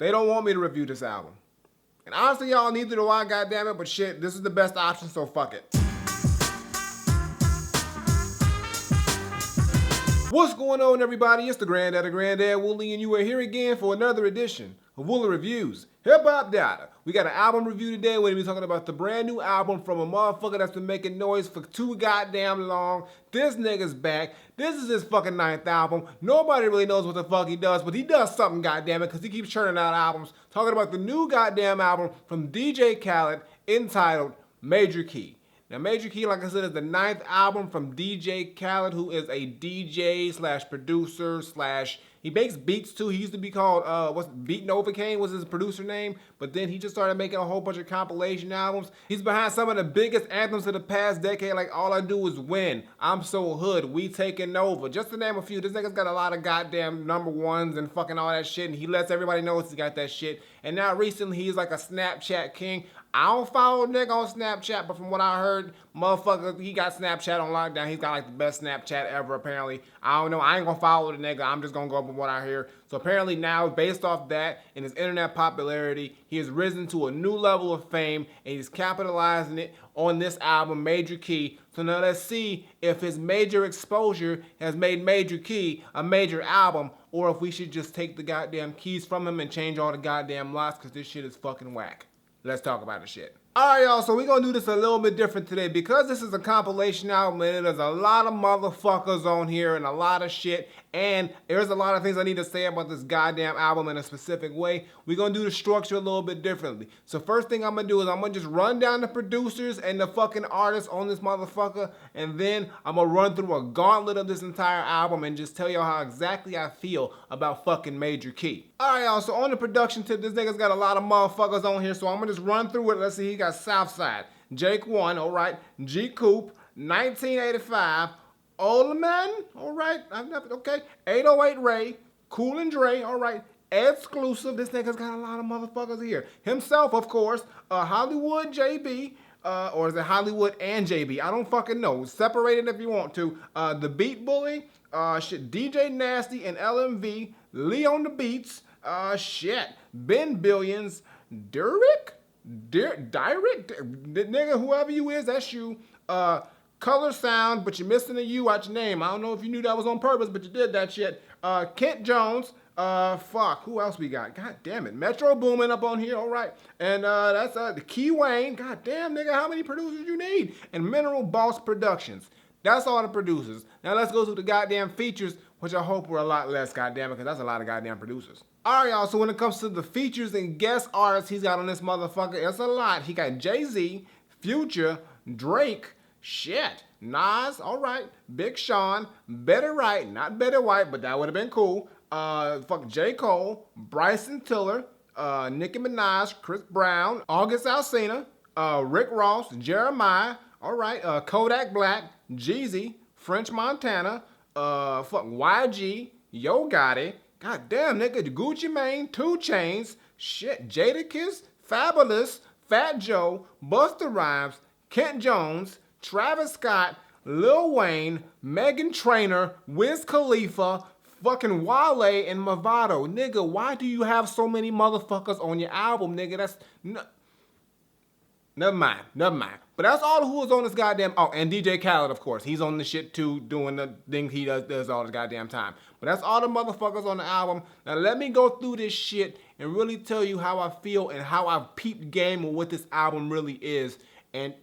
They don't want me to review this album. And honestly, y'all, neither do I, goddammit, but shit, this is the best option, so fuck it. What's going on, everybody? It's the Granddad Woolly, and you are here again for another edition of Woolly Reviews Hip Hop Data. We got an album review today. We're going to be talking about the brand new album from a motherfucker that's been making noise for too goddamn long. This nigga's back. This is his fucking 9th album. Nobody really knows what the fuck he does, but he does something, goddammit, because he keeps churning out albums. Talking about the new goddamn album from DJ Khaled entitled Major Key. Now, Major Key, like I said, is the 9th album from DJ Khaled, who is a DJ slash producer slash, he makes beats too. He used to be called, Beat Novocaine was his producer name, but then he just started making a whole bunch of compilation albums. He's behind some of the biggest anthems of the past decade, like All I Do Is Win, I'm So Hood, We Taking Over, just to name a few. This nigga's got a lot of goddamn #1s and fucking all that shit, and he lets everybody know he's got that shit. And now recently, he's like a Snapchat king. I don't follow nigga on Snapchat, but from what I heard, motherfucker, he got Snapchat on lockdown. He's got like the best Snapchat ever, apparently. I don't know. I ain't gonna follow the nigga. I'm just gonna go with what I hear. So apparently now, based off that and his internet popularity, he has risen to a new level of fame, and he's capitalizing it on this album, Major Key. So now let's see if his major exposure has made Major Key a major album, or if we should just take the goddamn keys from him and change all the goddamn locks, because this shit is fucking whack. Let's talk about the shit. Alright, y'all, so we're gonna do this a little bit different today. Because this is a compilation album and there's a lot of motherfuckers on here and a lot of shit, and there's a lot of things I need to say about this goddamn album in a specific way, we're gonna do the structure a little bit differently. So first thing I'm gonna do is I'm gonna just run down the producers and the fucking artists on this motherfucker, and then I'm gonna run through a gauntlet of this entire album and just tell y'all how exactly I feel about fucking Major Key. Alright, y'all, so on the production tip, this nigga's got a lot of motherfuckers on here, so I'm gonna just run through it. Let's see, he got Southside, Jake One, alright, G Coop, 1985, Oleman, alright, okay, 808 Ray, Cool and Dre, alright, Exclusive, this nigga's got a lot of motherfuckers here. Himself, of course, Hollywood JB, or is it Hollywood and JB? I don't fucking know. Separate it if you want to. The Beat Bully, DJ Nasty and LMV, Lee on the Beats, Ben Billions, Derek, nigga, whoever you is, that's you. Color Sound, but you're missing a U out your name. I don't know if you knew that was on purpose, but you did that shit. Kent Jones, who else we got? God damn it. Metro Boomin up on here, alright. And that's the Key Wayne. God damn, nigga, how many producers you need? And Mineral Boss Productions. That's all the producers. Now let's go through the goddamn features, which I hope were a lot less, goddamn it, because that's a lot of goddamn producers. Alright, y'all, so when it comes to the features and guest artists he's got on this motherfucker, it's a lot. He got Jay-Z, Future, Drake, Nas, alright, Big Sean, Better Right, not Better White, but that would have been cool. J. Cole, Bryson Tiller, Nicki Minaj, Chris Brown, August Alsina, Rick Ross, Jeremiah, alright, Kodak Black, Jeezy, French Montana, YG, Yo Gotti, god damn nigga, Gucci Mane, 2 Chainz, Jadakiss, Fabulous, Fat Joe, Busta Rhymes, Kent Jones, Travis Scott, Lil Wayne, Meghan Trainor, Wiz Khalifa, fucking Wale, and Mavado. Nigga, why do you have so many motherfuckers on your album, nigga? That's... Never mind. But that's all who is on this goddamn... Oh, and DJ Khaled, of course. He's on the shit too, doing the thing he does all the goddamn time. But that's all the motherfuckers on the album. Now let me go through this shit and really tell you how I feel and how I've peeped game of what this album really is. And...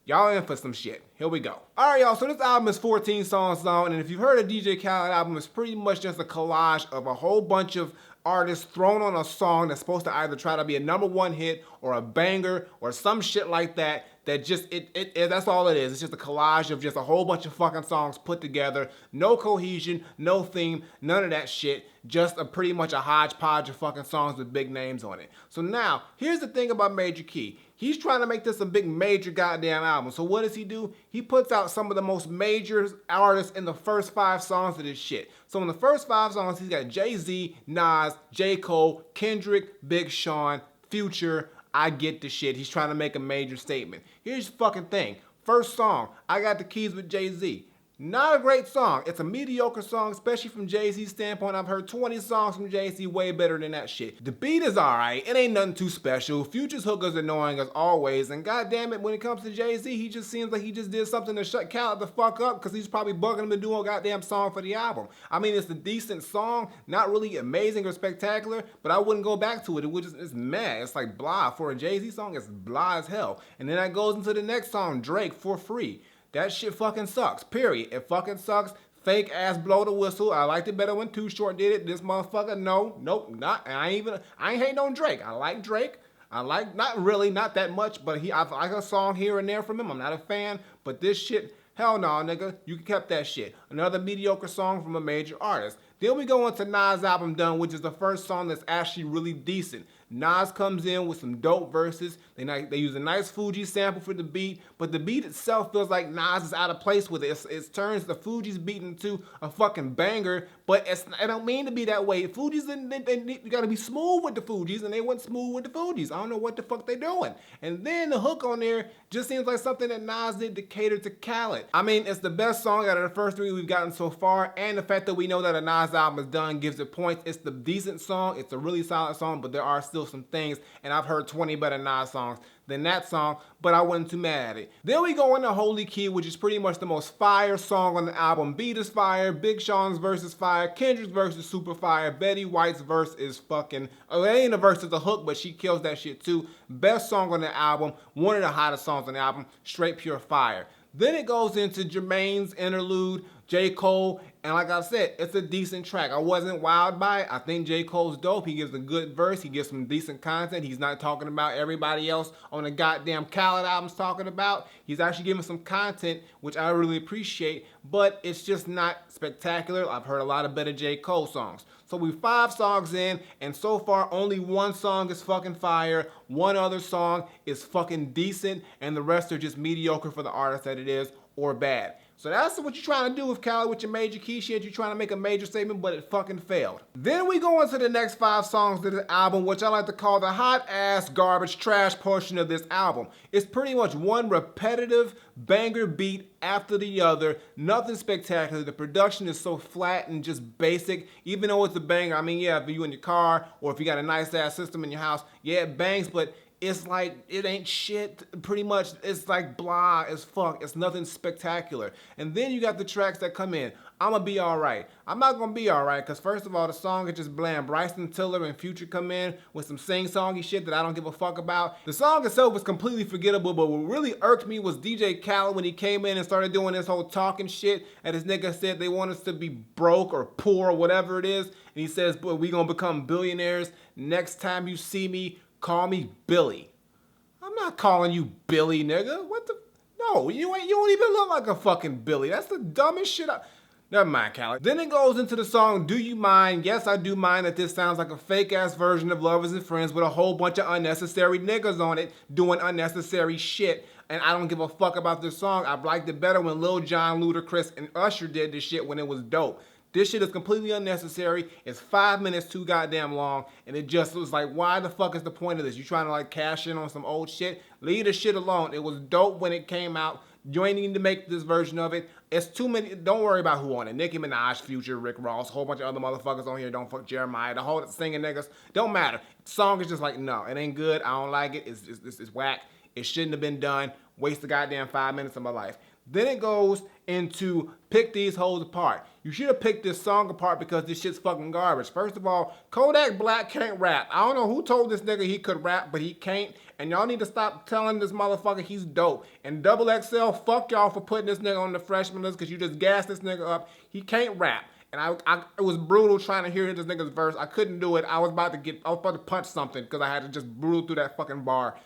y'all in for some shit. Here we go. Alright, y'all, so this album is 14 songs long, and if you've heard a DJ Khaled album, it's pretty much just a collage of a whole bunch of artists thrown on a song that's supposed to either try to be a #1 hit or a banger or some shit like that. That just, that's all it is. It's just a collage of just a whole bunch of fucking songs put together. No cohesion, no theme, none of that shit. Just pretty much a hodgepodge of fucking songs with big names on it. So now, here's the thing about Major Key. He's trying to make this a big major goddamn album. So what does he do? He puts out some of the most major artists in the first 5 songs of this shit. So in the first 5 songs, he's got Jay-Z, Nas, J. Cole, Kendrick, Big Sean, Future. I get the shit. He's trying to make a major statement. Here's the fucking thing. First song, I Got the Keys with Jay-Z. Not a great song. It's a mediocre song, especially from Jay-Z's standpoint. I've heard 20 songs from Jay-Z way better than that shit. The beat is alright. It ain't nothing too special. Future's hook is annoying as always. And goddamn it, when it comes to Jay-Z, he just seems like he just did something to shut Khaled the fuck up because he's probably bugging him to do a goddamn song for the album. I mean, it's a decent song, not really amazing or spectacular, but I wouldn't go back to it. It was just, it's mad. It's like blah. For a Jay-Z song, it's blah as hell. And then that goes into the next song, Drake, For Free. That shit fucking sucks, period. It fucking sucks. Fake ass blow the whistle. I liked it better when Too Short did it. This motherfucker, nope, not. And I ain't hating on Drake. I like Drake. I like, not really, not that much, but I like a song here and there from him. I'm not a fan, but this shit, hell no, nigga. You kept that shit. Another mediocre song from a major artist. Then we go into Nas' album Done, which is the first song that's actually really decent. Nas comes in with some dope verses. They use a nice Fuji sample for the beat, but the beat itself feels like Nas is out of place with it. It turns the Fuji's beat into a fucking banger, but I don't mean to be that way. Fuji's, you gotta be smooth with the Fuji's, and they went smooth with the Fuji's. I don't know what the fuck they doing. And then the hook on there just seems like something that Nas did to cater to Khaled. I mean, it's the best song out of the first three we've gotten so far, and the fact that we know that a Nas album is done gives it points. It's the decent song. It's a really solid song, but there are still some things, and I've heard 20 better Nas songs than that song, but I wasn't too mad at it. Then we go into Holy Key, which is pretty much the most fire song on the album. Beat is fire, Big Sean's verse is fire, Kendrick's verse is super fire, Betty White's verse is fucking, oh, it ain't a verse, it's a hook, but she kills that shit too. Best song on the album, one of the hottest songs on the album, straight pure fire. Then it goes into Jermaine's interlude, J. Cole, and like I said, it's a decent track. I wasn't wowed by it. I think J. Cole's dope. He gives a good verse. He gives some decent content. He's not talking about everybody else on the goddamn Khaled album's talking about. He's actually giving some content, which I really appreciate, but it's just not spectacular. I've heard a lot of better J. Cole songs. So we're 5 songs in, and so far only one song is fucking fire, one other song is fucking decent, and the rest are just mediocre for the artist that it is, or bad. So that's what you're trying to do with Khaled with your major key shit. You're trying to make a major statement, but it fucking failed. Then we go into the next 5 songs of the album, which I like to call the hot ass garbage trash portion of this album. It's pretty much one repetitive banger beat after the other. Nothing spectacular. The production is so flat and just basic. Even though it's a banger, I mean, yeah, if you're in your car or if you got a nice ass system in your house, yeah, it bangs, but it's like, it ain't shit, pretty much. It's like blah as fuck. It's nothing spectacular. And then you got the tracks that come in. I'ma Be Alright. I'm not gonna be alright, because first of all, the song is just bland. Bryson Tiller and Future come in with some sing-songy shit that I don't give a fuck about. The song itself was completely forgettable, but what really irked me was DJ Khaled when he came in and started doing this whole talking shit, and this nigga said they want us to be broke or poor or whatever it is, and he says, but we gonna become billionaires. Next time you see me, call me Billy. I'm not calling you Billy, nigga. What the? No, you don't even look like a fucking Billy. That's the dumbest shit Never mind, Khaled. Then it goes into the song, Do You Mind? Yes, I do mind that this sounds like a fake-ass version of Lovers and Friends with a whole bunch of unnecessary niggas on it doing unnecessary shit. And I don't give a fuck about this song. I've liked it better when Lil Jon, Ludacris, and Usher did this shit when it was dope. This shit is completely unnecessary. It's 5 minutes too goddamn long, and it just was like, why the fuck is the point of this? You trying to like cash in on some old shit? Leave the shit alone. It was dope when it came out. You ain't need to make this version of it. It's too many. Don't worry about who on it. Nicki Minaj, Future, Rick Ross, a whole bunch of other motherfuckers on here. Don't fuck Jeremiah. The whole singing niggas. Don't matter. The song is just like, no, it ain't good. I don't like it. It's whack. It shouldn't have been done. Waste the goddamn 5 minutes of my life. Then it goes into Pick These Hoes Apart. You should have picked this song apart because this shit's fucking garbage. First of all, Kodak Black can't rap. I don't know who told this nigga he could rap, but he can't. And y'all need to stop telling this motherfucker he's dope. And Double XL, fuck y'all for putting this nigga on the freshman list because you just gassed this nigga up. He can't rap. And it was brutal trying to hear this nigga's verse. I couldn't do it. I was about to punch something because I had to just brutal through that fucking bar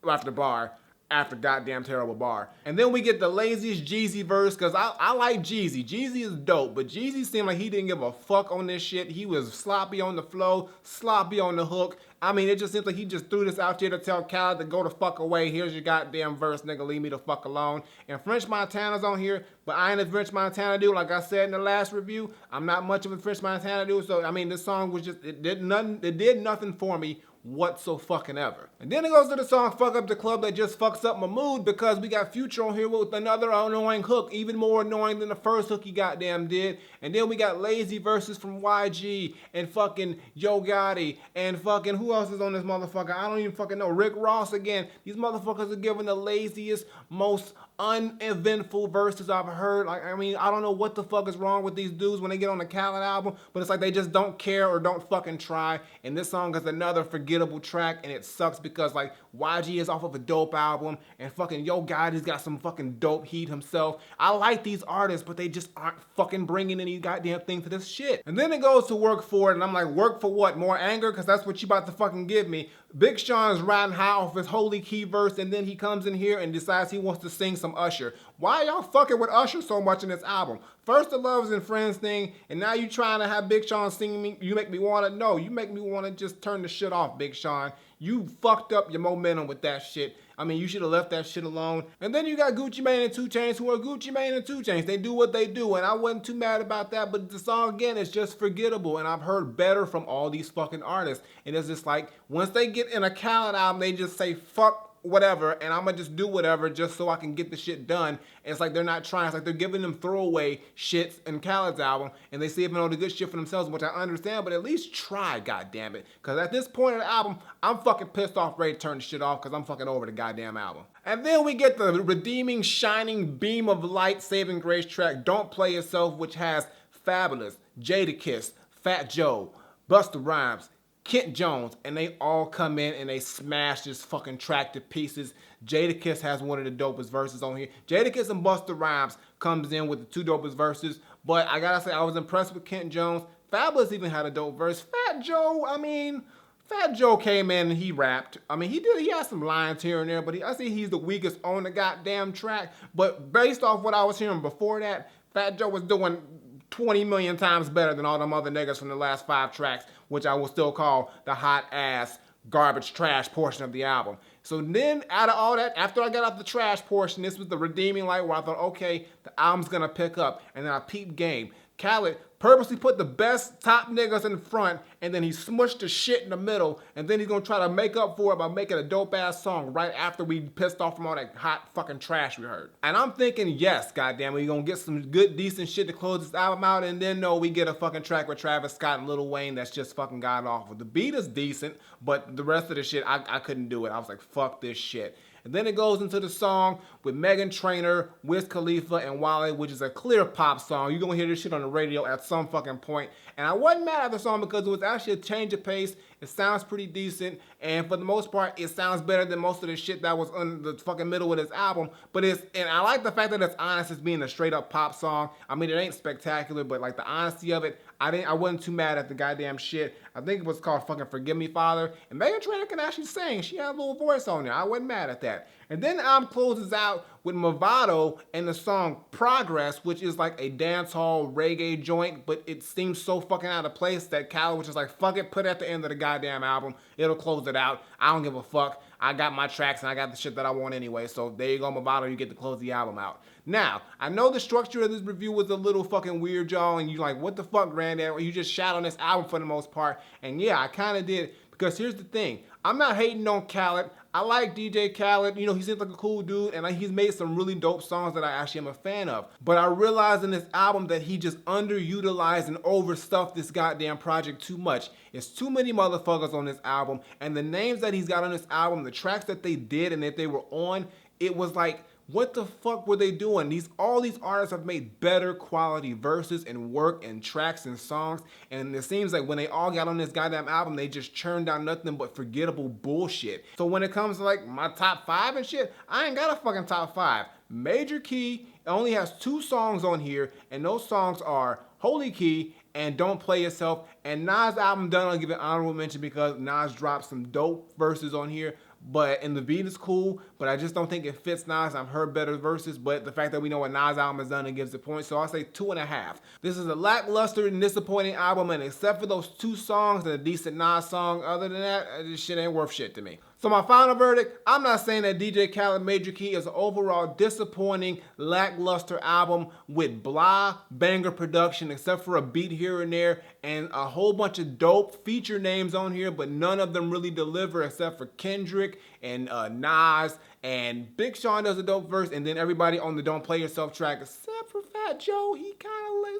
after bar. After goddamn terrible bar. And then we get the laziest Jeezy verse, because I like Jeezy. Jeezy is dope, but Jeezy seemed like he didn't give a fuck on this shit. He was sloppy on the flow, sloppy on the hook. I mean, it just seems like he just threw this out here to tell Khaled to go the fuck away. Here's your goddamn verse, nigga, leave me the fuck alone. And French Montana's on here, but I ain't a French Montana dude. Like I said in the last review, I'm not much of a French Montana dude, so I mean, this song was just, it did nothing for me whatsoever. And then it goes to the song Fuck Up the Club that just fucks up my mood because we got Future on here with another annoying hook, even more annoying than the first hook he goddamn did. And then we got lazy verses from YG and fucking Yo Gotti and fucking who else is on this motherfucker? I don't even fucking know. Rick Ross again. These motherfuckers are giving the laziest, most uneventful verses I've heard. Like, I mean, I don't know what the fuck is wrong with these dudes when they get on the Khaled album, but it's like they just don't care or don't fucking try. And this song is another forgettable track, and it sucks because like YG is off of a dope album, and fucking Yo Gotti's got some fucking dope heat himself. I like these artists, but they just aren't fucking bringing any goddamn thing to this shit. And then it goes to Work For It, and I'm like, work for what? More anger? Because that's what you about to fucking give me. Big Sean's riding high off his Holy Key verse, and then he comes in here and decides he wants to sing some Usher. Why y'all fucking with Usher so much in this album? First the Loves and Friends thing, and now you trying to have Big Sean singing me. You make me want to, no, you make me want to just turn the shit off, Big Sean. You fucked up your momentum with that shit. I mean, you should have left that shit alone. And then you got Gucci Mane and 2 Chainz, who are Gucci Mane and 2 Chainz. They do what they do, and I wasn't too mad about that, but the song, again, is just forgettable, and I've heard better from all these fucking artists. And it's just like, once they get in a Khaled album, they just say, fuck whatever, and I'm gonna just do whatever just so I can get the shit done. And it's like they're not trying. It's like they're giving them throwaway shits in Khaled's album, and they saving all the good shit for themselves, which I understand, but at least try, goddammit. Because at this point in the album, I'm fucking pissed off, ready to turn the shit off, because I'm fucking over the goddamn album. And then we get the redeeming, shining beam of light, saving grace track, Don't Play Yourself, which has Fabulous, Jadakiss, Fat Joe, Busta Rhymes, Kent Jones, and they all come in and they smash this fucking track to pieces. Jadakiss has one of the dopest verses on here. Jadakiss and Busta Rhymes comes in with the 2 dopest verses, but I gotta say I was impressed with Kent Jones. Fabulous even had a dope verse. Fat Joe came in and he rapped. I mean, he had some lines here and there, but I see he's the weakest on the goddamn track. But based off what I was hearing before that, Fat Joe was doing 20 million times better than all them other niggas from the last 5 tracks, which I will still call the hot ass garbage trash portion of the album. So then out of all that, after I got out the trash portion, this was the redeeming light where I thought, okay, the album's gonna pick up. And then I peeped game. Khaled purposely put the best top niggas in front, and then he smushed the shit in the middle, and then he's gonna try to make up for it by making a dope ass song right after we pissed off from all that hot fucking trash we heard. And I'm thinking, yes, goddamn, we're gonna get some good, decent shit to close this album out, and then no, we get a fucking track with Travis Scott and Lil Wayne that's just fucking god awful. The beat is decent, but the rest of the shit, I couldn't do it. I was like, fuck this shit. And then it goes into the song with Meghan Trainor, Wiz Khalifa, and Wale, which is a clear pop song. You're gonna hear this shit on the radio at some fucking point. And I wasn't mad at the song because it was actually a change of pace. It sounds pretty decent, and for the most part, it sounds better than most of the shit that was in the fucking middle of this album. But and I like the fact that it's honest as being a straight up pop song. I mean, it ain't spectacular, but like the honesty of it, I wasn't too mad at the goddamn shit. I think it was called fucking Forgive Me Father. And Meghan Trainor can actually sing. She had a little voice on there. I wasn't mad at that. And then the album closes out with Movado and the song Progress, which is like a dance hall reggae joint, but it seems so fucking out of place that Khaled was just like, fuck it, put it at the end of the goddamn album. It'll close it out. I don't give a fuck. I got my tracks and I got the shit that I want anyway. So there you go, Movado, you get to close the album out. Now, I know the structure of this review was a little fucking weird, y'all, and you're like, what the fuck, Granddad? Well, you just shot on this album for the most part. And yeah, I kind of did, because here's the thing. I'm not hating on Khaled. I like DJ Khaled. You know, he seems like a cool dude, and he's made some really dope songs that I actually am a fan of. But I realized in this album that he just underutilized and overstuffed this goddamn project too much. It's too many motherfuckers on this album, and the names that he's got on this album, the tracks that they did and that they were on, it was like, what the fuck were they doing? All these artists have made better quality verses and work and tracks and songs, and it seems like when they all got on this goddamn album, they just churned out nothing but forgettable bullshit. So when it comes to like my top 5 and shit, I ain't got a fucking top 5. Major Key only has 2 songs on here, and those songs are Holy Key and Don't Play Yourself. And Nas' album done, I'll give it an honorable mention because Nas dropped some dope verses on here. And the beat is cool, but I just don't think it fits Nas. I've heard better verses, but the fact that we know what Nas' album has done, it gives it points. So I'll say 2.5. This is a lackluster and disappointing album, and except for those 2 songs and a decent Nas song, other than that, this shit ain't worth shit to me. So my final verdict, I'm not saying that DJ Khaled Major Key is an overall disappointing, lackluster album with blah banger production except for a beat here and there and a whole bunch of dope feature names on here, but none of them really deliver except for Kendrick and Nas, and Big Sean does a dope verse, and then everybody on the Don't Play Yourself track except for Fat Joe, he kind of like,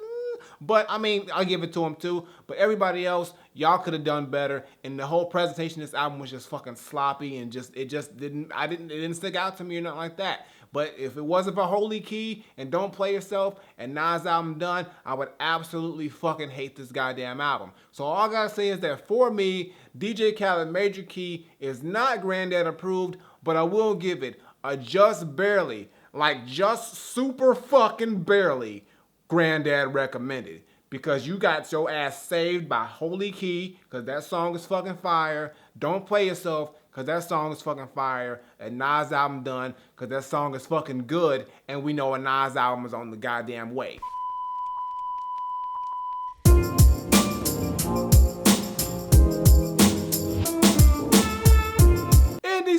but I mean, I'll give it to him too. But everybody else, y'all could have done better. And the whole presentation of this album was just fucking sloppy and it didn't stick out to me or nothing like that. But if it wasn't for Holy Key and Don't Play Yourself and Nas' album Done, I would absolutely fucking hate this goddamn album. So all I gotta say is that for me, DJ Khaled Major Key is not Granddad approved, but I will give it a just barely, like just super fucking barely, Granddad recommended, because you got your ass saved by Holy Key, because that song is fucking fire. Don't Play Yourself, because that song is fucking fire. And Nas' album Done, because that song is fucking good, and we know a Nas album is on the goddamn way.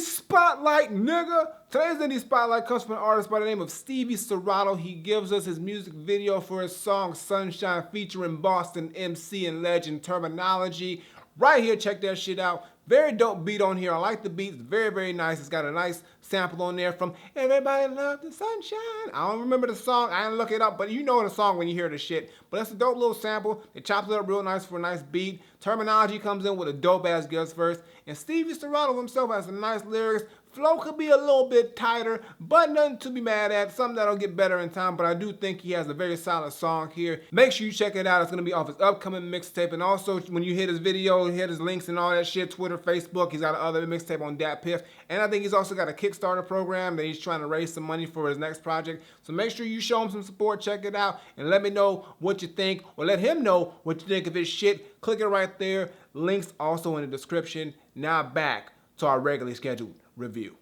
Spotlight, nigga. Today's Indie Spotlight comes from an artist by the name of Stevie Sarado. He gives us his music video for his song Sunshine featuring Boston MC and legend Terminology. Right here, check that shit out. Very dope beat on here. I like the beat. It's very, very nice. It's got a nice sample on there from Everybody Love the Sunshine. I don't remember the song. I didn't look it up, but you know the song when you hear the shit. But that's a dope little sample. It chops it up real nice for a nice beat. Terminology comes in with a dope-ass guest verse. And Stevie Sarado himself has some nice lyrics. Flow could be a little bit tighter, but nothing to be mad at. Something that'll get better in time, but I do think he has a very solid song here. Make sure you check it out. It's going to be off his upcoming mixtape. And also, when you hit his video, hit his links and all that shit, Twitter, Facebook, he's got another mixtape on Dat Piff. And I think he's also got a Kickstarter program that he's trying to raise some money for his next project. So make sure you show him some support, check it out, and let me know what you think, or let him know what you think of his shit. Click it right there. Links also in the description. Now back to our regularly scheduled review.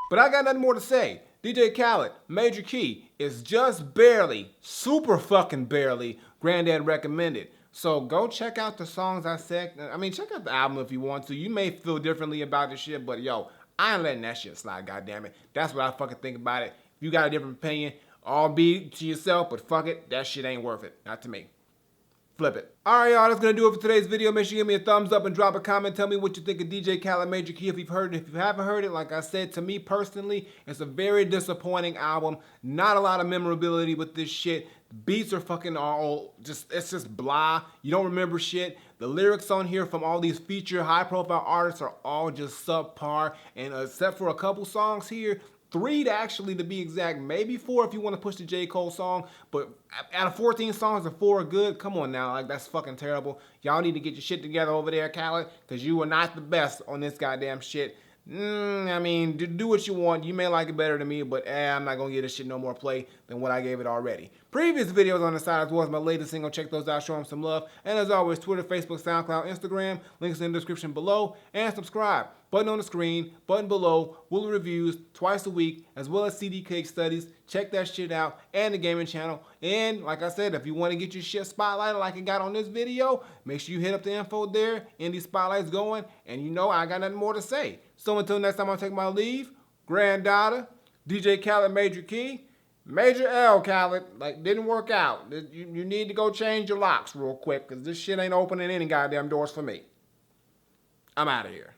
But I got nothing more to say. DJ Khaled, Major Key, is just barely, super fucking barely, Granddad recommended. So go check out the songs I said. I mean, check out the album if you want to. You may feel differently about this shit, but yo, I ain't letting that shit slide, goddammit. That's what I fucking think about it. If you got a different opinion, all be to yourself, but fuck it, that shit ain't worth it. Not to me. Flip it. Alright, y'all, that's gonna do it for today's video. Make sure you give me a thumbs up and drop a comment. Tell me what you think of DJ Khaled Major Key if you've heard it. If you haven't heard it, like I said, to me personally, it's a very disappointing album. Not a lot of memorability with this shit. Beats are fucking all it's just blah. You don't remember shit. The lyrics on here from all these feature high profile artists are all just subpar. And except for a couple songs here, 3 actually to be exact, maybe 4 if you want to push the J. Cole song, but out of 14 songs, the 4 are good. Come on now, like that's fucking terrible. Y'all need to get your shit together over there, Khaled, because you are not the best on this goddamn shit. I mean, do what you want. You may like it better than me, but I'm not going to give this shit no more play than what I gave it already. Previous videos on the side as well as my latest single. Check those out. Show them some love. And as always, Twitter, Facebook, SoundCloud, Instagram. Links in the description below. And subscribe. Button on the screen. Button below. Woolly Reviews twice a week. As well as CD Cake Studies. Check that shit out. And the gaming channel. And like I said, if you want to get your shit spotlighted like it got on this video, make sure you hit up the info there. Indie Spotlight's going. And you know I got nothing more to say. So until next time I take my leave, Granddaughter, DJ Khaled Major Key, Major L Khaled, like didn't work out. You need to go change your locks real quick because this shit ain't opening any goddamn doors for me. I'm out of here.